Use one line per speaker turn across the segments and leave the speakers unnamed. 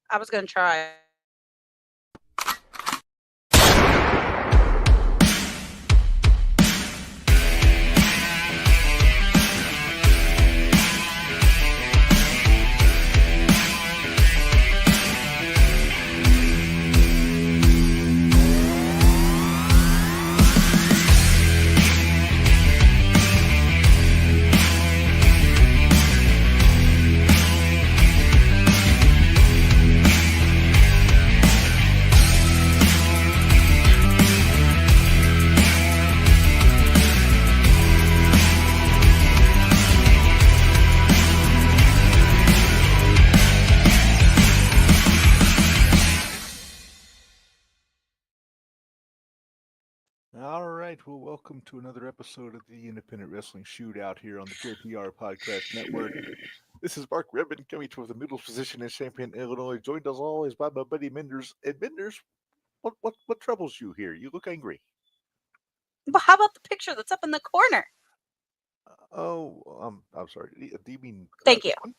I was going to try.
All right, well, welcome to another episode of the Independent Wrestling Shootout here on the JTR Podcast Network. This is Mark Reb Minderz coming to the middle position in Champaign, Illinois, joined as always by my buddy Minders. And Minders, what troubles you here? You look angry.
Well, how about the picture that's up in the corner?
I'm sorry. Do you mean
Thank you.
one?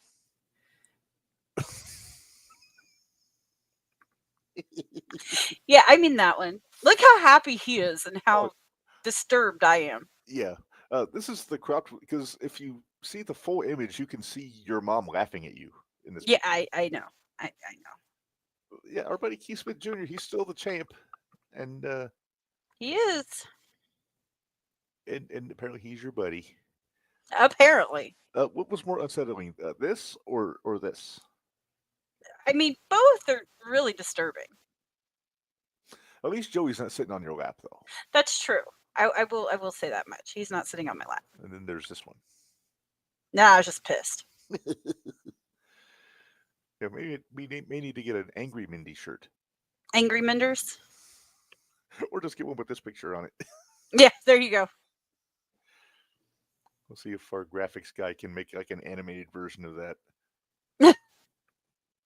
Yeah, I mean that one. Look how happy he is and how disturbed I am.
Yeah. This is the crop because if you see the full image, you can see your mom laughing at you in this.
Yeah, I know. I know.
Yeah, our buddy Keith Smith Jr. He's still the champ, and
He is.
And apparently he's your buddy.
Apparently.
What was more unsettling, this or this?
I mean, both are really disturbing.
At least Joey's not sitting on your lap, though.
That's true. I will say that much. He's not sitting on my lap.
And then there's this one.
No, I was just pissed.
Yeah, maybe we may need to get an Angry Mindy shirt.
Angry Minderz?
Or just get one with this picture on it.
Yeah, there you go.
We'll see if our graphics guy can make like an animated version of that.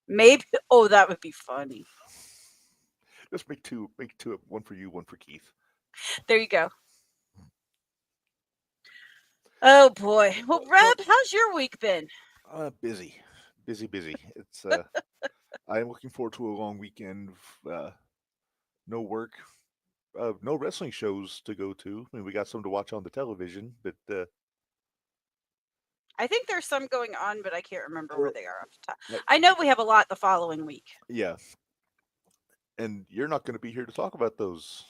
Maybe. Oh, that would be funny.
Just make two. One for you, one for Keith.
There you go. Oh boy. Well, Reb, how's your week been?
Busy. It's I am looking forward to a long weekend. No work, no wrestling shows to go to. I mean, we got some to watch on the television, but
I think there's some going on, but I can't remember where they are off the top. I know we have a lot the following week.
Yeah. And you're not going to be here to talk about those.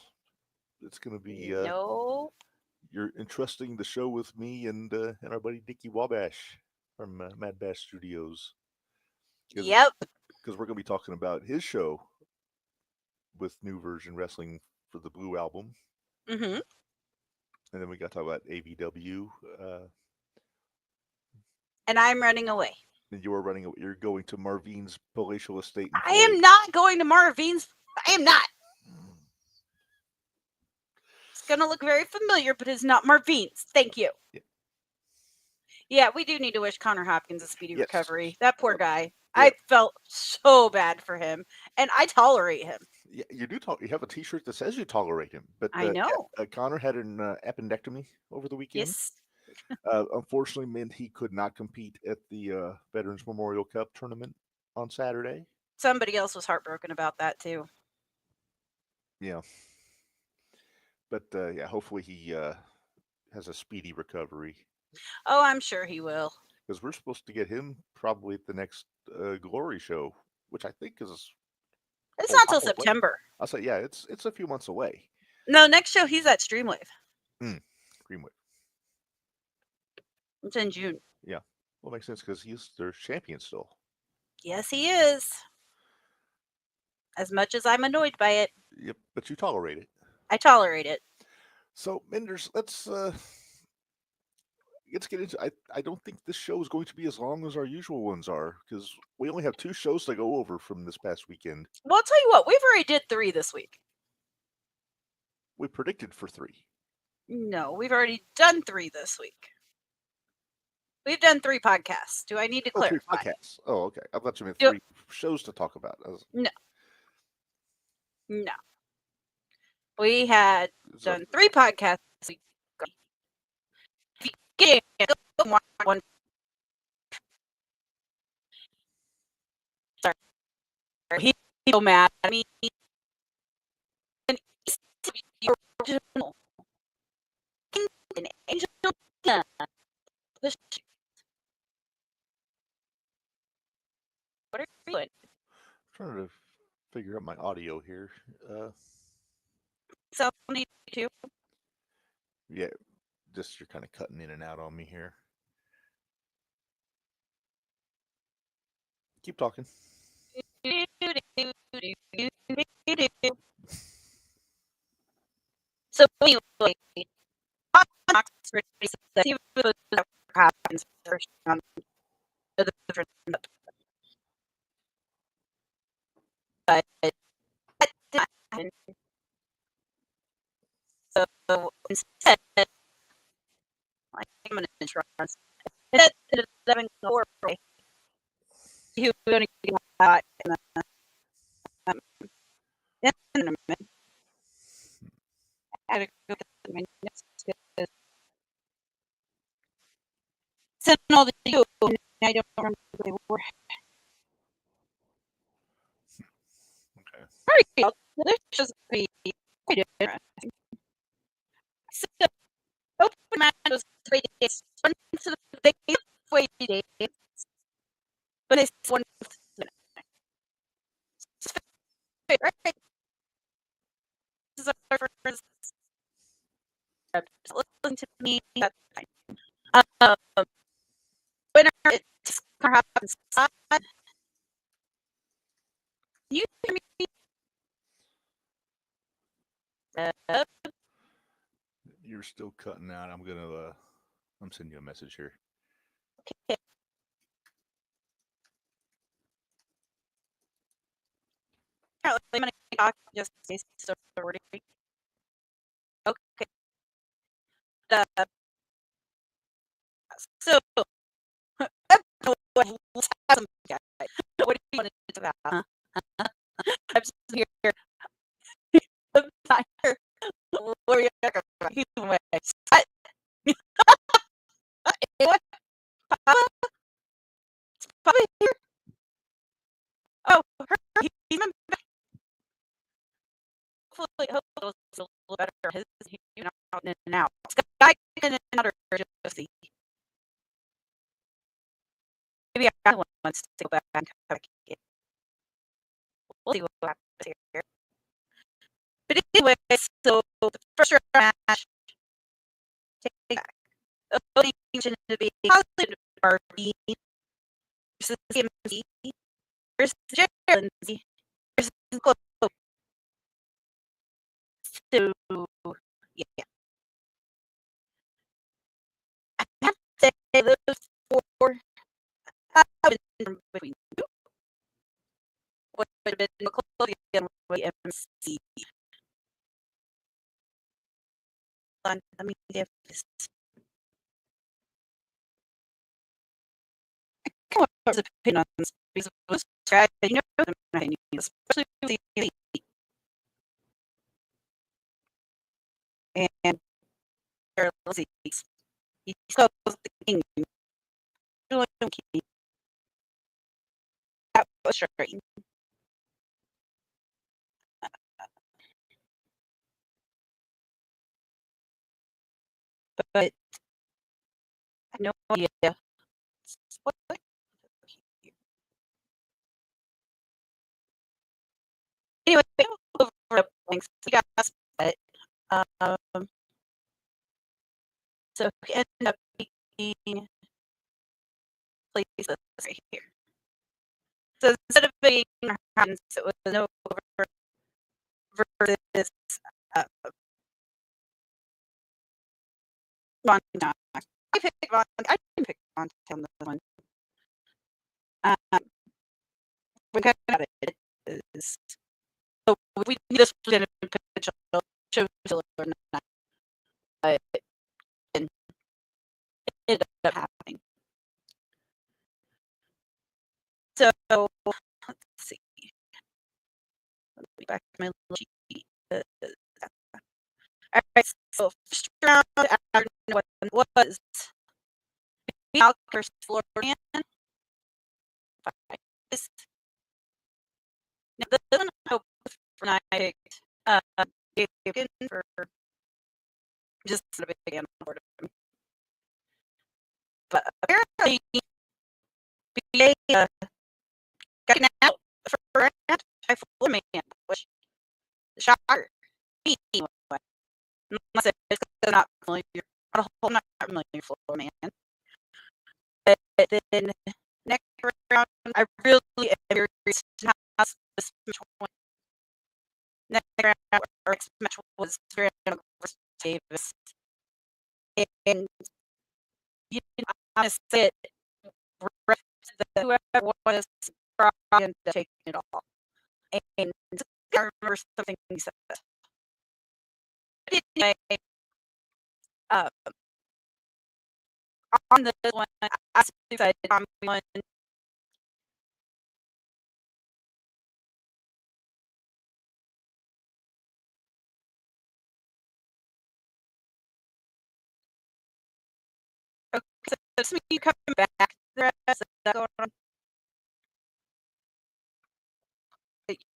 It's going to be
no.
You're entrusting the show with me and our buddy Dickie Wabash from Mad Bash Studios.
Yep.
Because we're going to be talking about his show with New Version Wrestling for the Blue Album.
Mm-hmm.
And then we got to talk about AVW.
And I'm running away.
And you're going to Marvine's palatial estate.
I am not going to Marvine's. I am not. It's going to look very familiar, but it's not Marvine's. Thank you. Yeah, we do need to wish Connor Hopkins a speedy recovery. That poor guy. Yeah. I felt so bad for him, and I tolerate him.
Yeah, you do. You have a T-shirt that says you tolerate him. But
I know.
Connor had an appendectomy over the weekend.
Yes.
Unfortunately, meant he could not compete at the Veterans Memorial Cup tournament on Saturday.
Somebody else was heartbroken about that too.
Yeah. But hopefully he has a speedy recovery.
Oh, I'm sure he will.
Because we're supposed to get him probably at the next Glory show, which I think is.
It's not till September.
I'll say, yeah, it's a few months away.
No, next show he's at Streamwave.
Streamwave.
It's in June.
Yeah. Well, it makes sense because he's their champion still.
Yes, he is. As much as I'm annoyed by it.
Yep, but you tolerate it.
I tolerate it.
So, Minderz, let's get into. I don't think this show is going to be as long as our usual ones are because we only have 2 shows to go over from this past weekend.
Well, I'll tell you what, we've already did 3 this week.
We predicted for 3.
No, we've already done 3 this week. We've done 3 podcasts. Do I need to clarify?
3 podcasts. Oh, okay. I thought you meant 3 shows to talk about.
No. We had done 3 podcasts. Sorry. He's so mad at me. And he's to be the original. An angel. Yeah. What are you doing?
I'm trying to figure out my audio here.
So need to.
Yeah, just you're kind of cutting in and out on me here. Keep talking.
So anyway, Oxford said he was happens first on the different, but that didn't happen. So instead, like I'm an insurance, instead of having a horrible, he was going to get out in a minute. I had to go get the minutes because sent all the you, and I don't remember what they were.
Okay.
Very well. This should be quite interesting. So, open man was 3 days. One to the day, 4 days. But it's one. Right. This is our first. Listen to me. That's fine. When it happens, you hear me?
You're still cutting out. I'm sending you a message here.
Okay. I'm gonna talk just story. Okay. So what do you want to talk about? I'm just here. I'm not here. What are you talking about? He's away. What? Papa here? Oh, he's even better. Hopefully it's a little better. His out in and out. Sky in and out or just see. Maybe I want to go back and come back again. We'll see what happens here. But anyway, so the first round match, take back. Opening to be positive Barbie versus CMC versus Jared Lindsay versus Chloe. So, yeah. I have to say those four have been between you. What would have been Chloe and MC. Let me get this. Come on, opinion on this because it was strategy. You know, the opinion, especially with the and Lindsay. He's called the king. That was frustrating. But I have no idea. What? Anyway, over the links. We got but so we ended up being places right here. So instead of being hands, it was no over versus Montana. I picked Montana. I didn't pick Montana on this one. We kind of got it. Is so we knew this was going to be potential show or not, but it ended up happening. So let's see. Let me back to my little sheet. All right, so first round, I don't know what it was. Alkir's Florian. picked David for just a big fan for him. But apparently, BA got out for anti-Florida man, which shocker. Anyway, unless it's because they're not familiar, not familiar with Florida man. But then next round, I really am very curious to how this match went. Next round, our next match was Fernando versus Davis. And you know, I'm gonna say it, whoever was probably ended up taking it all. And I remember something he said. Anyway, on this one, I decided Tommy won. Okay, so it's me coming back. The rest of that going on.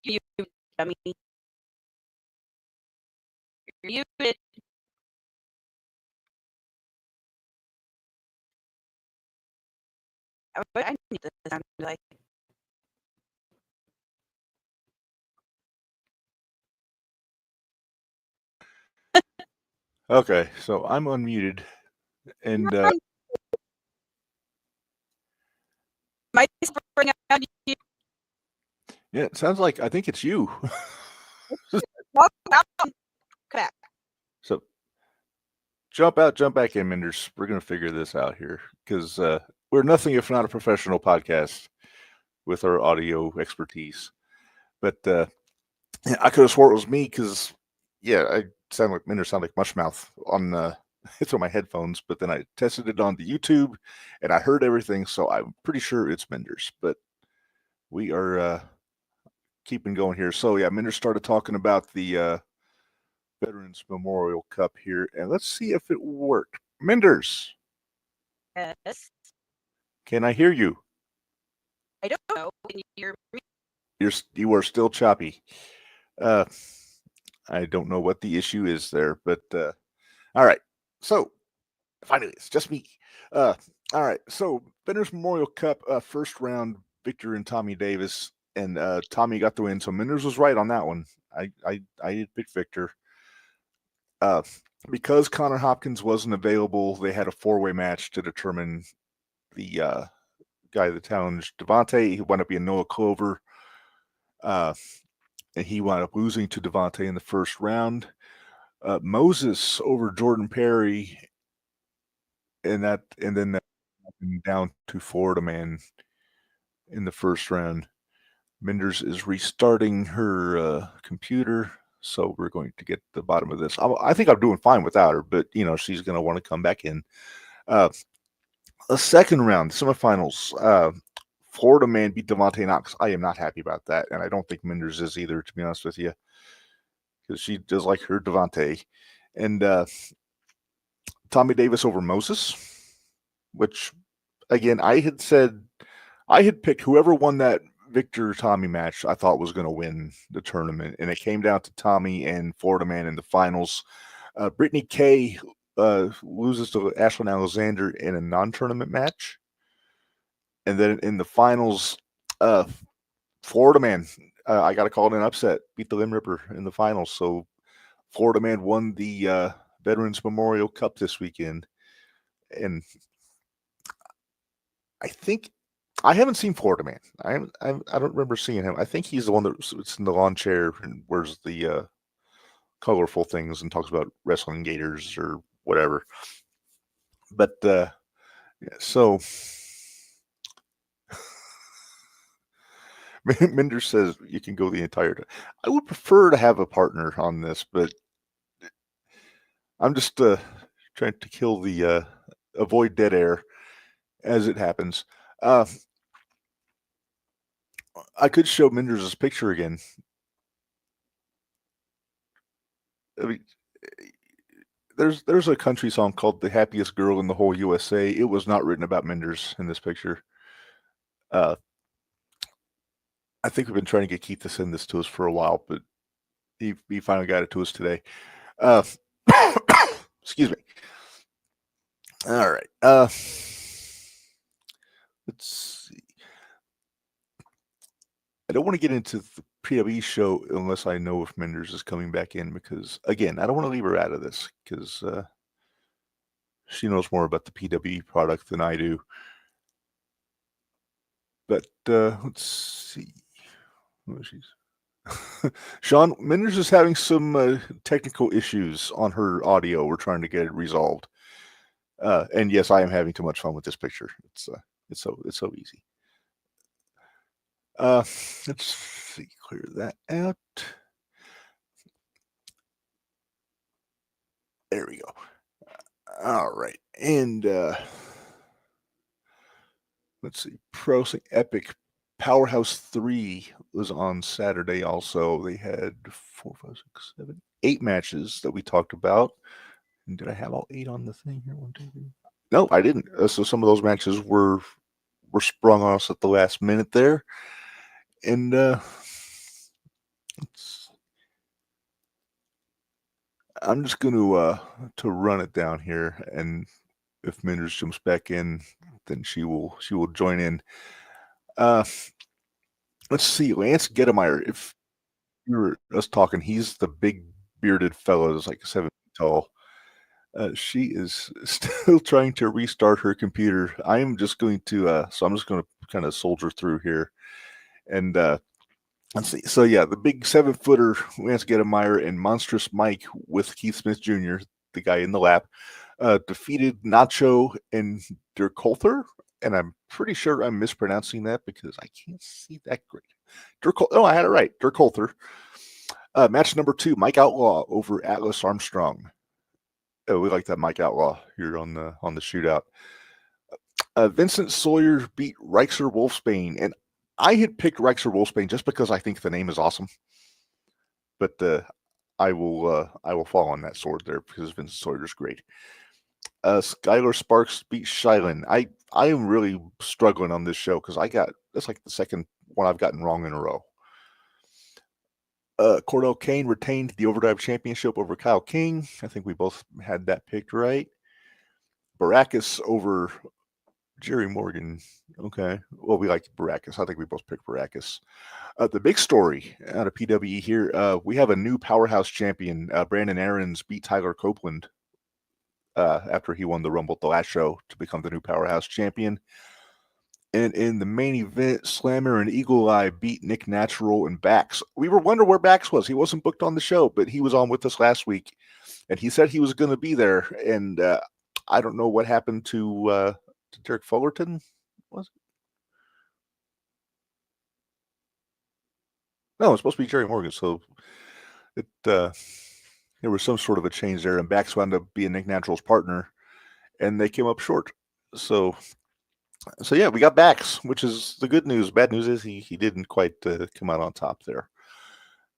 You dummy. You did. But I need this to sound like.
Okay, so I'm unmuted, and
My bring out you.
yeah, it sounds like I think it's you.
Back.
So jump out, jump back in, Minderz. We're gonna figure this out here because we're nothing if not a professional podcast with our audio expertise. But I could have swore it was me because, yeah, I sound like Minderz, sound like Mushmouth on through my headphones. But then I tested it on the YouTube, and I heard everything, so I'm pretty sure it's Minderz. But we are keeping going here. So yeah, Minderz started talking about the Veterans Memorial Cup here, and let's see if it worked. Minderz,
Yes.
can I hear you?
I don't know. Can you hear me?
You are still choppy. I don't know what the issue is there, but all right. So finally, it's just me. All right. So Veterans Memorial Cup first round, Victor and Tommy Davis, and Tommy got the win. So Minderz was right on that one. I did pick Victor. Because Connor Hopkins wasn't available, they had a 4-way match to determine the guy that challenged Devontae. He wound up being Noah Clover. And he wound up losing to Devontae in the first round. Moses over Jordan Perry, and then down to Florida Man in the first round. Minderz is restarting her computer, so we're going to get to the bottom of this. I think I'm doing fine without her, but she's going to want to come back in. A second round, semifinals. Florida Man beat Devontae Knox. I am not happy about that, and I don't think Minderz is either, to be honest with you, because she does like her Devontae. And Tommy Davis over Moses, which, again, I had picked whoever won that Victor Tommy match, I thought was going to win the tournament, and it came down to Tommy and Florida Man in the finals. Brittany Kay loses to Ashlyn Alexander in a non-tournament match. And then in the finals, Florida Man, I got to call it an upset, beat the Limb Ripper in the finals. So Florida Man won the Veterans Memorial Cup this weekend. And I think I haven't seen Florida Man. I don't remember seeing him. I think he's the one that sits in the lawn chair and wears the colorful things and talks about wrestling gators or whatever. But so Minderz says you can go the entire time. I would prefer to have a partner on this, but I'm just trying to kill the avoid dead air as it happens. I could show Minderz's picture again. I mean, there's a country song called "The Happiest Girl in the Whole USA." It was not written about Minderz in this picture. I think we've been trying to get Keith to send this to us for a while, but he finally got it to us today. Excuse me. All right. Let's see. I don't want to get into the PWE show unless I know if Minderz is coming back in because, again, I don't want to leave her out of this because she knows more about the PWE product than I do. But let's see. Oh, Sean, Minderz is having some technical issues on her audio. We're trying to get it resolved. And yes, I am having too much fun with this picture. It's so easy. Let's see, clear that out. There we go. All right, and let's see, Pro Wrestling Epic Powerhouse 3 was on Saturday. Also, they had 4, 5, 6, 7, 8 matches that we talked about. And did I have all 8 on the thing here? 1, 2, 3. No, I didn't. So some of those matches were sprung on us at the last minute there, and I'm just going to run it down here, and if Minderz jumps back in, then she will join in. Let's see, Lance Gettemeyer. If you were us talking, he's the big bearded fellow that's like 7 feet tall. She is still trying to restart her computer. I am just going to, so I'm just going to kind of soldier through here. And let's see. So, yeah, the big 7-footer, Lance Gettemeyer, and Monstrous Mike with Keith Smith Jr., the guy in the lap, defeated Nacho and Der Colther. And I'm pretty sure I'm mispronouncing that because I can't see that great. Oh, I had it right. Der Colther. Match number 2, Mike Outlaw over Atlas Armstrong. Oh, we like that Mike Outlaw here on the shootout. Vincent Sawyer beat Reichser Wolfsbane, and I had picked Reichser Wolfsbane just because I think the name is awesome. But I will fall on that sword there because Vincent Sawyer's great. Skylar Sparks beat Shylin. I am really struggling on this show because that's like the second one I've gotten wrong in a row. Cordell Kane retained the Overdrive Championship over Kyle King. I think we both had that picked right. Baracus over Jerry Morgan. Okay. Well, we like Baracus. I think we both picked Baracus. The big story out of PWE here, we have a new powerhouse champion. Brandon Aarons beat Tyler Copeland after he won the Rumble at the last show to become the new powerhouse champion. And in the main event, Slammer and Eagle Eye beat Nick Natural and Bax. We were wondering where Bax was. He wasn't booked on the show, but he was on with us last week. And he said he was going to be there. And I don't know what happened to Derek Fullerton. Was it? No, it was supposed to be Jerry Morgan. So there was some sort of a change there. And Bax wound up being Nick Natural's partner. And they came up short. So yeah, we got Bax, which is the good news. Bad news is he didn't quite come out on top there.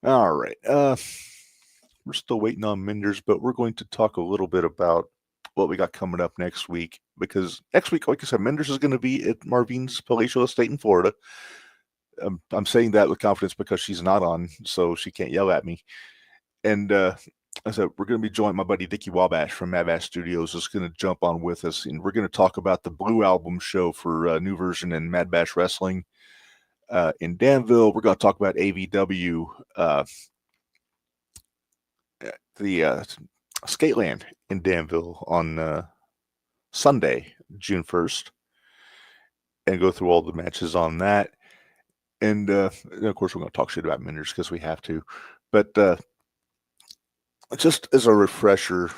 All right. We're still waiting on Minderz, but we're going to talk a little bit about what we got coming up next week. Because next week, like I said, Minderz is going to be at Marvine's Palatial Estate in Florida. I'm saying that with confidence because she's not on, so she can't yell at me. And I said, we're going to be joined. My buddy Dickie Wabash from Mad Bash Studios is going to jump on with us, and we're going to talk about the Blue Album show for New Version and Mad Bash Wrestling in Danville. We're going to talk about AVW, the Skateland in Danville on Sunday, June 1st, and go through all the matches on that. And of course, we're going to talk shit about Minderz because we have to. But just as a refresher,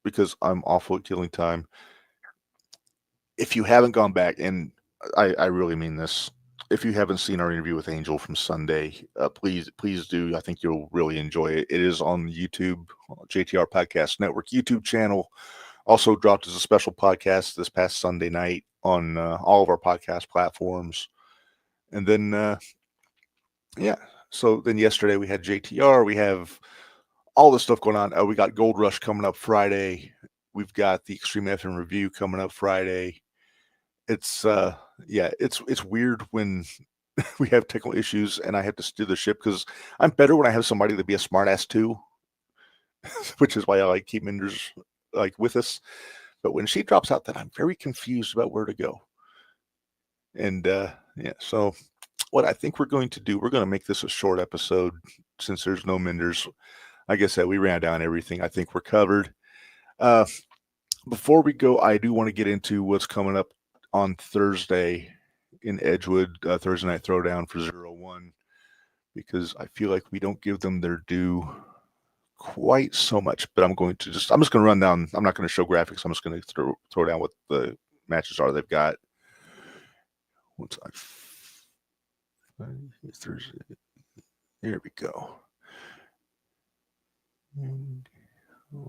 because I'm awful at killing time, if you haven't gone back, and I really mean this, if you haven't seen our interview with Angel from Sunday, please do. I think you'll really enjoy it. It is on YouTube, JTR Podcast Network YouTube channel. Also dropped as a special podcast this past Sunday night on all of our podcast platforms. And then, so then yesterday we had JTR. We have all this stuff going on. We got Gold Rush coming up Friday. We've got the Extreme FM review coming up Friday. It's it's weird when we have technical issues, and I have to steer the ship because I'm better when I have somebody to be a smartass too, which is why I like keep Minderz like with us. But when she drops out, then I'm very confused about where to go. And so what I think we're going to do, we're going to make this a short episode since there's no Minderz. Like I said, we ran down everything. I think we're covered. Before we go, I do want to get into what's coming up on Thursday in Edgewood, Thursday Night Throwdown for 0-1, because I feel like we don't give them their due quite so much. But I'm just going to run down. I'm not going to show graphics. I'm just going to throw down what the matches are they've got. Thursday. There we go.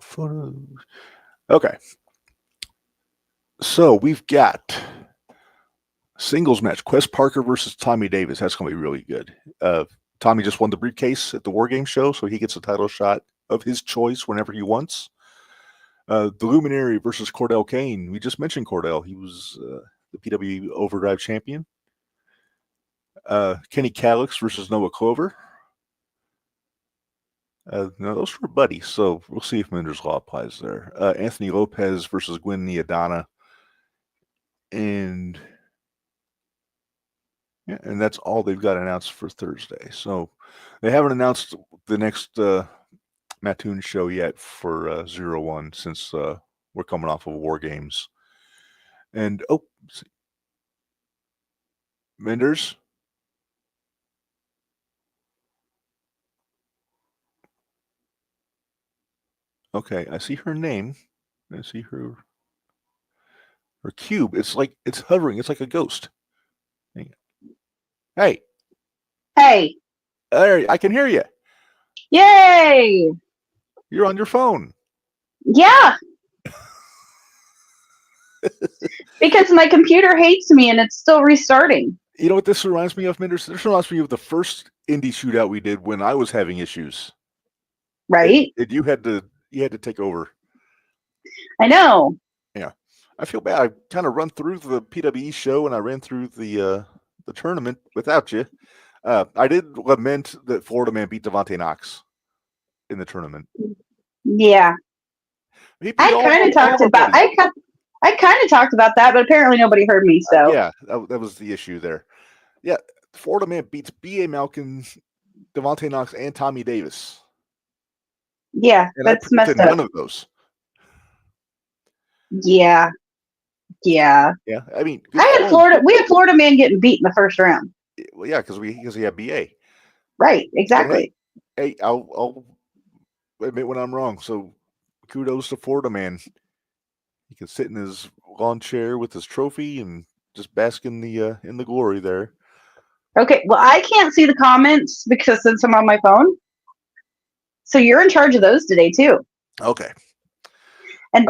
Photos. Okay. So we've got singles match, Quest Parker versus Tommy Davis. That's going to be really good. Tommy just won the briefcase at the War Game show, so he gets a title shot of his choice whenever he wants. The Luminary versus Cordell Kane. We just mentioned Cordell. He was the PW Overdrive champion. Kenny Calix versus Noah Clover. Now those were buddies, so we'll see if Minderz Law applies there. Anthony Lopez versus Gwen Niadana. And that's all they've got announced for Thursday. So they haven't announced the next Mattoon show yet for 0-1 since we're coming off of War Games. And Minderz. Okay, I see her name. I see her cube. It's like it's hovering. It's like a ghost. Hey.
Hey.
There, I can hear you.
Yay!
You're on your phone.
Yeah. Because my computer hates me and it's still restarting.
You know what this reminds me of, Minderz? This reminds me of the first indie shootout we did when I was having issues.
Right?
And you had to take over.
I know.
Yeah. I feel bad. I kind of run through the PWE show and I ran through the tournament without you. I did lament that Florida Man beat Devontae Knox in the tournament.
Yeah. I kind of talked about that, but apparently nobody heard me. So
yeah, that was the issue there. Yeah, Florida Man beats B.A. Malkin, Devontae Knox, and Tommy Davis.
Yeah,
and
that's
I
messed up.
none of those.
Yeah.
I mean,
we had Florida Man getting beat in the first round.
Well, yeah, because he had BA.
Right, exactly.
Hey, I'll admit when I'm wrong. So kudos to Florida Man. He can sit in his lawn chair with his trophy and just bask in the glory there.
Okay, well, I can't see the comments because since I'm on my phone. So you're in charge of those today too.
Okay.
And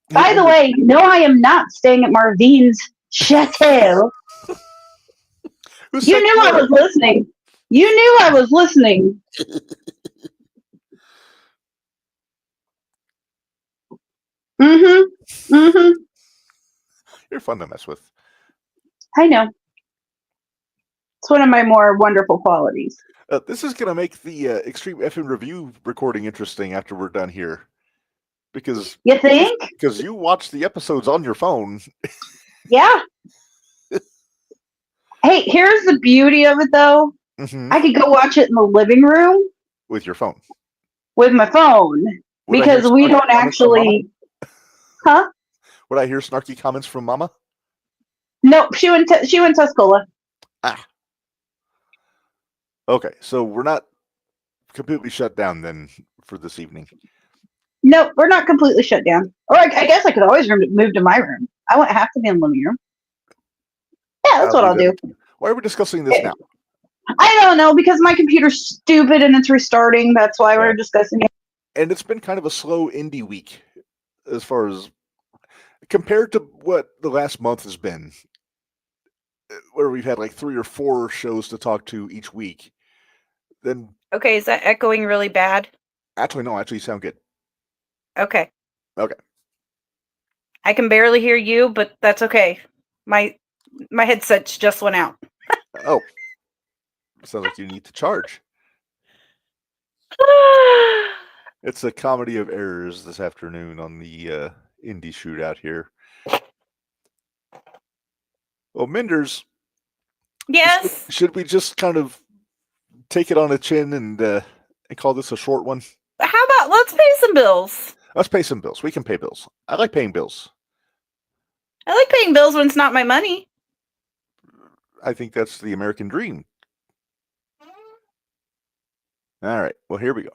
by the way, no, I am not staying at Marvine's Chateau. You knew I was listening. Mm-hmm.
You're fun to mess with.
I know. It's one of my more wonderful qualities.
This is going to make the Extreme FM Review recording interesting after we're done here. Because
you think?
Because you watch the episodes on your phone.
Yeah. Hey, here's the beauty of it, though.
Mm-hmm.
I could go watch it in the living room.
With your phone.
With my phone. Because we don't actually... Huh?
Would I hear snarky comments from Mama?
No, she went Tuscola.
Okay, so we're not completely shut down then for this evening.
No, we're not completely shut down. Or I guess I could always move to my room. I wouldn't have to be in the living room. Yeah, that's what I'll do.
Why are we discussing this now?
I don't know, because my computer's stupid and it's restarting. That's why we're discussing it.
And it's been kind of a slow indie week as far as compared to what the last month has been, where we've had like 3 or 4 shows to talk to each week. Then
okay, is that echoing really bad?
Actually, no. Actually, you sound good.
Okay.
Okay.
I can barely hear you, but that's okay. My headsets just went out.
Oh. Sounds like you need to charge. It's a comedy of errors this afternoon on the indie shootout here. Well, Minderz.
Yes.
Should we just kind of take it on the chin and call this a short one?
How about let's pay some bills?
Let's pay some bills. We can pay bills. I like paying bills.
I like paying bills when it's not my money.
I think that's the American dream. All right. Well, here we go.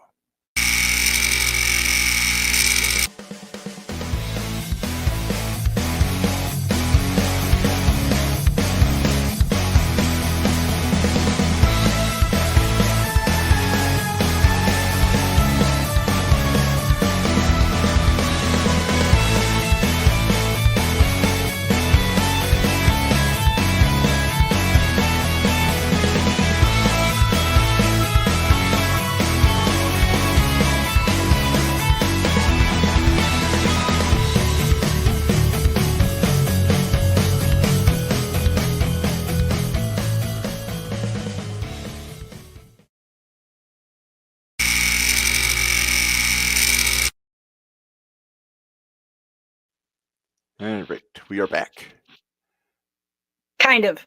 All right, we are back.
Kind of.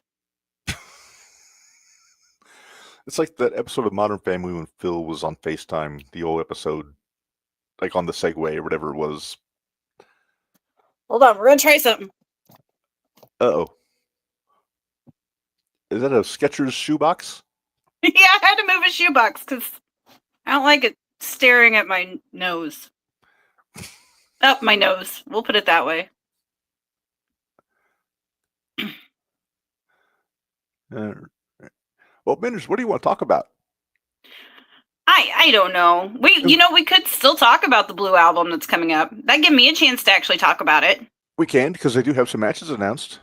It's like that episode of Modern Family when Phil was on FaceTime, the old episode, like on the Segway or whatever it was.
Hold on, we're gonna try something.
Uh-oh. Is that a Skechers shoebox?
Yeah, I had to move a shoebox because I don't like it staring at my nose. Up my nose. We'll put it that way.
Well, Minderz, what do you want to talk about?
I don't know. We could still talk about the Blue album that's coming up. That'd give me a chance to actually talk about it.
We can, because they do have some matches announced.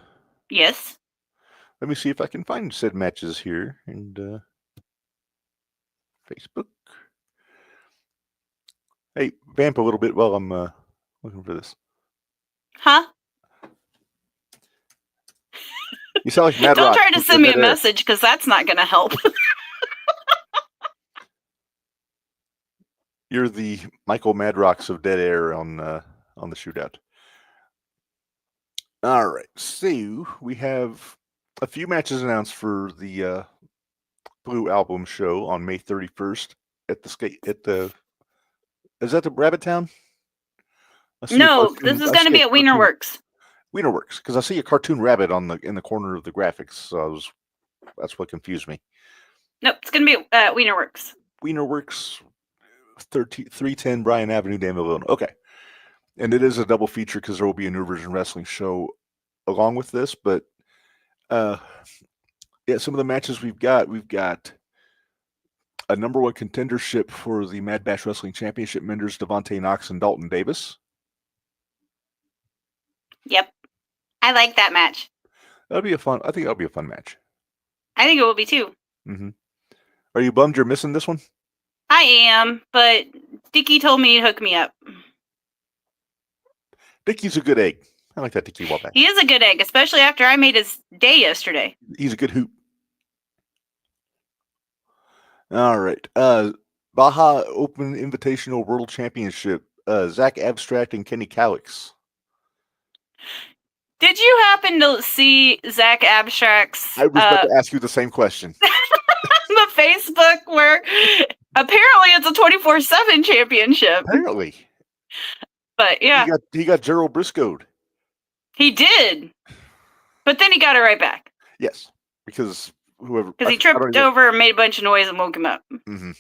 Yes.
Let me see if I can find said matches here and Facebook. Hey, vamp a little bit while I'm looking for this.
Huh?
You sound like Mad
Don't
Rock
try to
with
send
the
me a
dead air.
message because that's not going to help.
You're the Michael Madrocks of Dead Air on the shootout. All right, so we have a few matches announced for the Blue Album show on May 31st at the is that the Rabbit Town?
No, this is going to be at Wienerworks.
Wienerworks, because I see a cartoon rabbit in the corner of the graphics, so that's what confused me.
Nope, it's going to be at Wienerworks.
Wienerworks, 310 Bryan Avenue, Danville, Illinois. Okay. And it is a double feature because there will be a New Version Wrestling show along with this. But, some of the matches we've got a number one contendership for the Mad Bash Wrestling Championship, Minderz, Devontae Knox, and Dalton Davis.
Yep. I like that match.
I think that'll be a fun match.
I think it will be too.
Mm-hmm. Are you bummed you're missing this one?
I am, but Dickie told me to hook me up.
Dickie's a good egg. I like that Dickie Wallback.
He is a good egg, especially after I made his day yesterday.
He's a good hoop. All right. Baja Open Invitational World Championship. Zach Abstract and Kenny Calix.
Did you happen to see Zach Abstract's
I was about to ask you the same question.
the Facebook where apparently it's a 24/7 championship.
Apparently.
But yeah.
He got Gerald Briscoed.
He did. But then he got it right back.
Yes. Because
he tripped over and made a bunch of noise and woke him up.
Mm-hmm.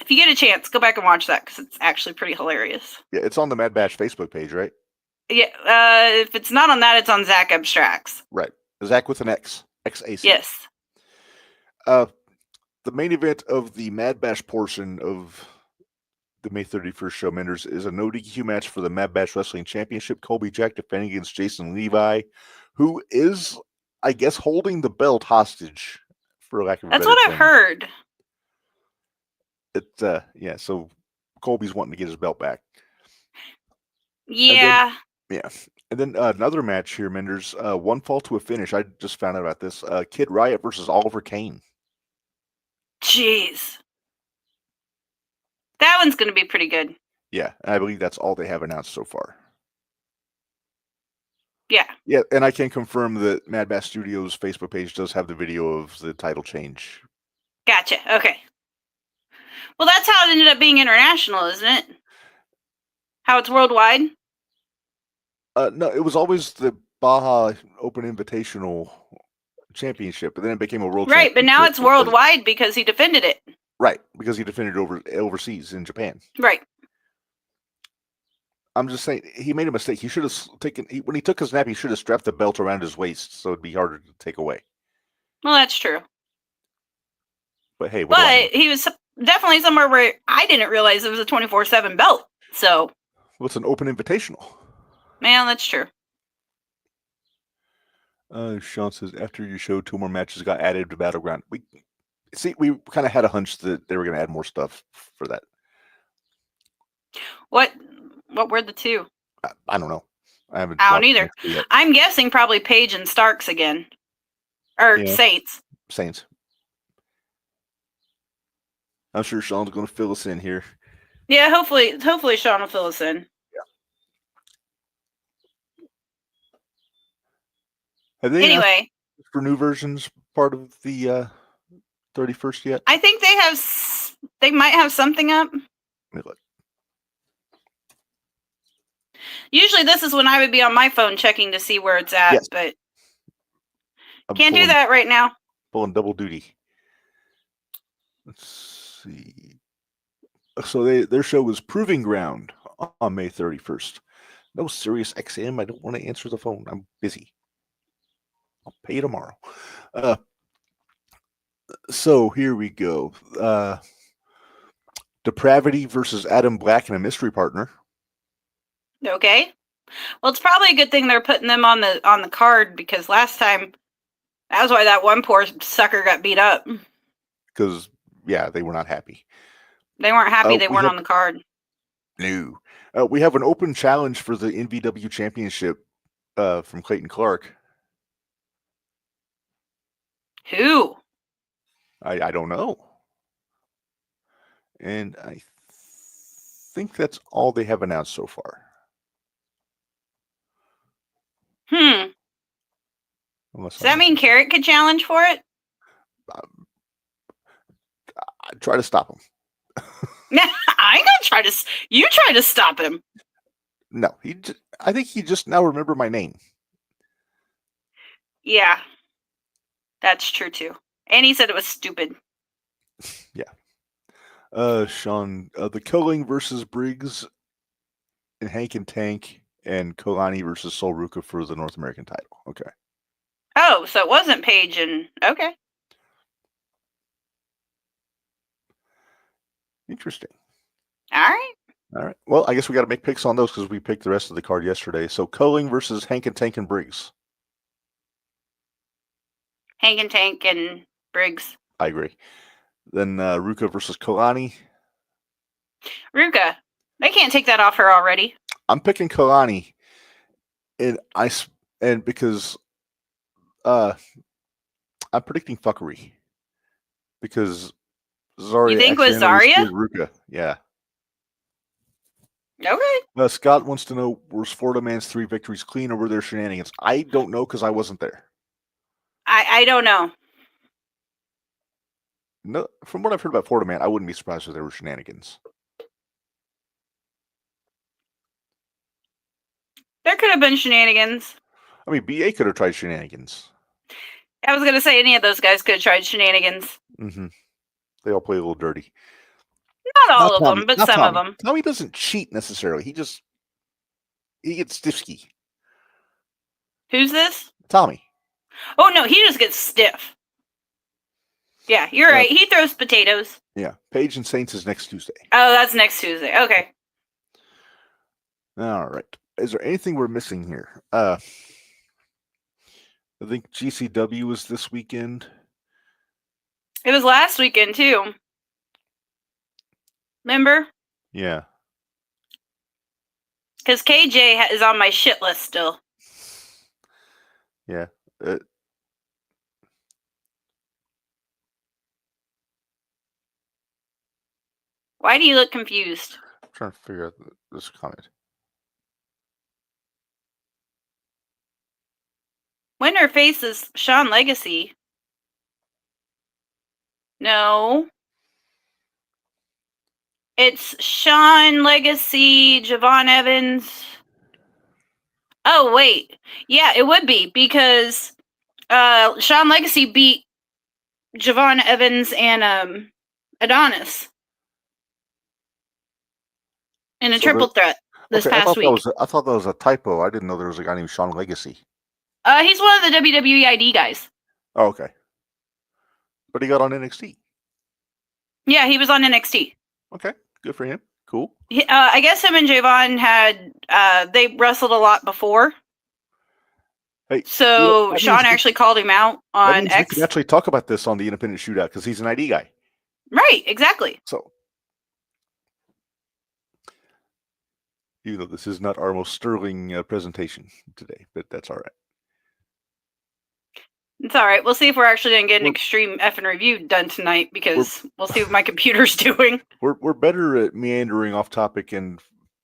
If you get a chance, go back and watch that because it's actually pretty hilarious.
Yeah, it's on the Mad Bash Facebook page, right?
Yeah, if it's not on that, it's on Zach Abstracts.
Right. Zach with an X. XAC.
Yes.
The main event of the Mad Bash portion of the May 31st show, Minderz, is a no DQ match for the Mad Bash Wrestling Championship. Colby Jack defending against Jason Levi, who is, I guess, holding the belt hostage, for lack of a better term.
That's what I've heard.
So Colby's wanting to get his belt back.
Yeah.
And And then another match here, Minderz. One fall to a finish. I just found out about this. Kid Riot versus Oliver Kane.
Jeez. That one's going to be pretty good.
Yeah, and I believe that's all they have announced so far.
Yeah.
Yeah, and I can confirm that Mad Bass Studios' Facebook page does have the video of the title change.
Gotcha. Okay. Well, that's how it ended up being international, isn't it? How it's worldwide?
No, it was always the Baja Open Invitational Championship, but then it became a world
Right, but now it's
championship
worldwide because he defended it.
Right, because he defended overseas in Japan.
Right.
I'm just saying, he made a mistake. He should have taken, when he took his nap, he should have strapped the belt around his waist so it'd be harder to take away.
Well, that's true.
But hey, what do I know?
But he was definitely somewhere where I didn't realize it was a 24/7 belt. So,
Well, it's an open invitational.
man, that's true.
Sean says, after your show, 2 more matches got added to Battleground. We kind of had a hunch that they were going to add more stuff for that.
What were the 2?
I don't know. I haven't.
I don't
watched
either.
NXT yet.
I'm guessing probably Paige and Starks again. Or
Yeah.
Saints.
Saints. I'm sure Sean's going to fill us in here.
Yeah, hopefully Sean will fill us in.
Have they announced
Anyway,
for new versions part of the 31st yet?
I think they might have something up.
Let me look.
Usually this is when I would be on my phone checking to see where it's at,
Yes.
but
I'm
can't do that right now.
Pulling double duty. Let's see. So their show was Proving Ground on May 31st. No Sirius XM. I don't want to answer the phone. I'm busy. I'll pay you tomorrow. So here we go. Depravity versus Adam Black and a mystery partner.
Okay. Well, it's probably a good thing they're putting them on the card because last time that was why that one poor sucker got beat up.
Because, yeah, they were not happy.
They weren't happy they
we
weren't
have-
on the card.
No. We have an open challenge for the NVW Championship from Clayton Clark.
Who?
I don't know. And I think that's all they have announced so far. Unless
Does that mean Carrot could challenge for it?
I try to stop him.
I ain't gonna try to. You try to stop him.
No, I think he just now remember my name.
Yeah, that's true too. And he said it was stupid.
Sean, the Killing versus Briggs and Hank and Tank and Kolani versus Sol Ruka for the North American title. Okay.
Oh, so it wasn't Paige and okay.
Interesting.
All right.
All right. Well, I guess we got to make picks on those because we picked the rest of the card yesterday. So Killing versus Hank and Tank and Briggs.
Hank and Tank and Briggs.
I agree. Then Ruka versus Kolani.
Ruka. They can't take that off her already.
I'm picking Kolani, and because I'm predicting fuckery because Zarya.
You think with
accidentally
Zarya?
speared Ruka, yeah.
Okay.
Scott wants to know: was Florida Man's 3 victories clean or were there shenanigans? I don't know because I wasn't there.
I don't know.
No, from what I've heard about Florida Man, I wouldn't be surprised if there were shenanigans.
There could have been shenanigans.
I mean, BA could have tried shenanigans.
I was gonna say any of those guys could have tried shenanigans.
Mm-hmm. They all play a little dirty.
Not all of
Tommy,
them, but
not
some
Tommy.
of them.
Tommy doesn't cheat necessarily. He gets stiffsky.
Who's this?
Tommy.
Oh no, he just gets stiff. Yeah, you're right. He throws potatoes.
Yeah. Paige and Saints is next Tuesday.
Oh, that's next Tuesday. Okay.
All right. Is there anything we're missing here? I think GCW was this weekend.
It was last weekend too. Remember?
Yeah.
Because KJ is on my shit list still.
Yeah.
Why do you look confused?
I'm trying to figure out this comment.
Winner faces Sean Legacy. No. It's Sean Legacy, Javon Evans. Oh, wait. Yeah, it would be because Sean Legacy beat Javon Evans and Adonis in a triple threat this past week.
I thought that was a typo. I didn't know there was a guy named Sean Legacy.
He's one of the WWE ID guys.
Oh, okay. But he got on NXT.
Yeah, he was on NXT.
Okay, good for him. Cool.
I guess him and Javon had they wrestled a lot before.
Hey,
so Sean actually called him out on X.
We can actually talk about this on the Independent Shootout because he's an ID guy.
Right, exactly.
So, even though this is not our most sterling presentation today, but that's all right.
It's all right. We'll see if we're actually going to get an extreme effing review done tonight because we'll see what my computer's doing.
We're better at meandering off topic and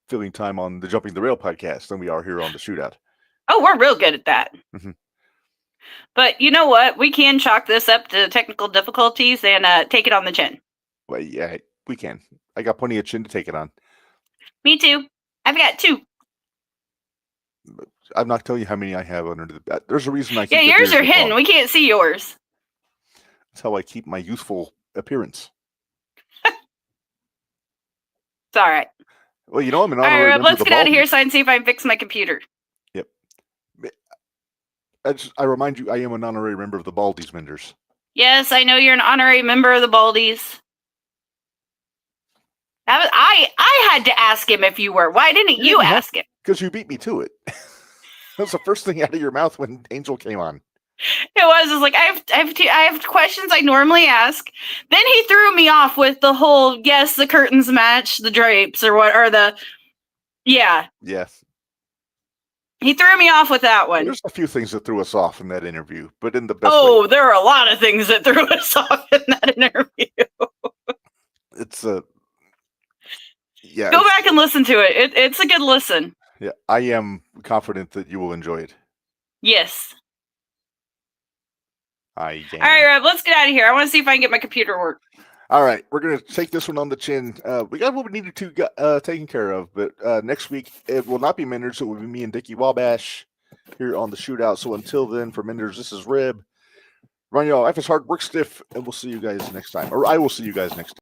filling time on the Jumping the Rail podcast than we are here on the Shootout.
Oh, we're real good at that.
Mm-hmm.
But you know what? We can chalk this up to technical difficulties and take it on the chin.
Well, yeah, we can. I got plenty of chin to take it on.
Me too. I've got 2.
I'm not telling you how many I have under the. There's a reason I keep.
Yeah, yours are hidden. We can't see yours.
That's how I keep my youthful appearance.
It's all right.
Well, you know, I'm an
honorary. All right, Rob, let's get out of here so I can see if I can fix my computer.
Yep. I remind you, I am an honorary member of the Baldies, Minderz.
Yes, I know you're an honorary member of the Baldies. I had to ask him if you were. Why didn't you ask him?
Because you beat me to it. That was the first thing out of your mouth when Angel came on.
It was like I have questions I normally ask. Then he threw me off with the whole the curtains match the drapes or what or the
Yes.
He threw me off with that one.
There's a few things that threw us off in that interview, but in the best way.
There are a lot of things that threw us off in that interview.
It's
Go back and listen to it. It's a good listen.
Yeah, I am confident that you will enjoy it.
Yes.
All
right, Rob, let's get out of here. I want to see if I can get my computer work.
All right, we're going to take this one on the chin. We got what we needed to get taken care of, but next week it will not be Minderz. It will be me and Dickie Wabash here on the Shootout. So until then, for Minderz, this is Reb. Run y'all. Life is hard, work stiff, and we'll see you guys next time. Or I will see you guys next time.